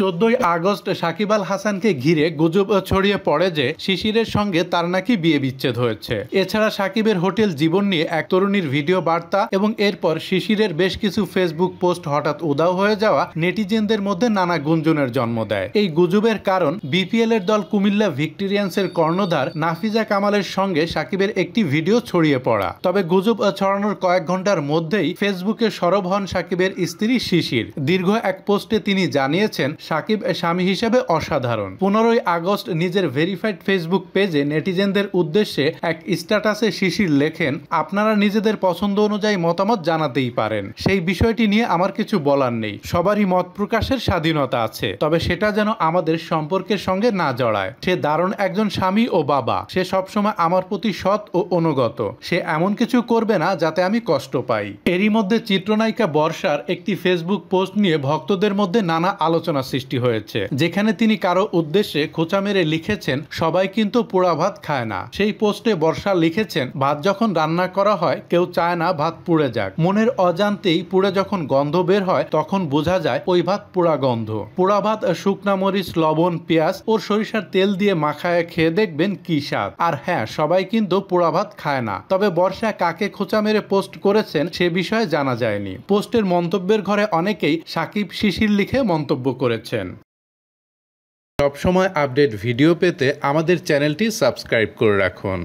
14ই August Shakib Al হাসানকে ঘিরে গুজব ছড়িয়ে পড়ে যে শিশিরের সঙ্গে তার নাকি বিয়ে বিচ্ছেদ হয়েছে। এছাড়া সাকিবের হোটেল জীবন নিয়ে এক তরুণীর ভিডিও বার্তা এবং এরপর শিশিরের বেশ কিছু ফেসবুক পোস্ট হঠাৎ উধাও হয়ে যাওয়া নেটিজেনদের মধ্যে নানা গুঞ্জনের জন্ম দেয়। এই গুজবের কারণ বিপিএল এর দল কুমিল্লা ভিক্টোরিয়ান্সের কর্ণধার নাফিজা কামালের সঙ্গে সাকিবের একটি ভিডিও ছড়িয়ে পড়া। তবে গুজব ছড়ানোর কয়েক ঘন্টার মধ্যেই ফেসবুকে সরব হন সাকিবের স্ত্রী শিশির। দীর্ঘ এক পোস্টে তিনি জানিয়েছেন সাকিব স্বামী হিসেবে অসাধারণ। 15ই আগস্ট নিজের ভেরিফাইড ফেসবুক পেজে নেটিজেনদের উদ্দেশ্যে এক স্ট্যাটাসে শিশির লেখেন, আপনারা নিজেদের পছন্দ অনুযায়ী মতামত জানাতেই পারেন, সেই বিষয়টি নিয়ে আমার কিছু বলার নেই। সবারই মত প্রকাশের স্বাধীনতা আছে, তবে সেটা যেন আমাদের সম্পর্কের সঙ্গে না জড়ায়। সে দারুণ একজন স্বামী ও বাবা, সে সবসময় আমার প্রতি সৎ ও অনুগত। সে এমন কিছু করবে না যাতে আমি কষ্ট পাই। এরই মধ্যে চিত্রনায়িকা বর্ষার একটি ফেসবুক পোস্ট নিয়ে ভক্তদের মধ্যে নানা আলোচনা সৃষ্টি হয়েছে, যেখানে তিনি কারো উদ্দেশ্যে খোঁচা মেরে লিখেছেন, সবাই কিন্তু পোড়া ভাত খায় না। সেই পোস্টে বর্ষা লিখেছেন, ভাত যখন রান্না করা হয় কেউ চায় না ভাত পুড়ে যাক, মনের অজান্তেই পুড়ে যখন গন্ধ বের হয় তখন বোঝা যায় ওই ভাত পোড়া গন্ধ। পোড়া ভাত শুকনা মরিচ, লবণ, পেঁয়াজ ও সরিষার তেল দিয়ে মাখায় খেয়ে দেখবেন কি স্বাদ। আর হ্যাঁ, সবাই কিন্তু পোড়া ভাত খায় না। তবে বর্ষা কাকে খোঁচা মেরে পোস্ট করেছেন সে বিষয়ে জানা যায়নি। পোস্টের মন্তব্যের ঘরে অনেকেই সাকিব শিশির লিখে মন্তব্য করেছেন। সবসময় আপডেট ভিডিও পেতে আমাদের চ্যানেলটি সাবস্ক্রাইব করে রাখুন।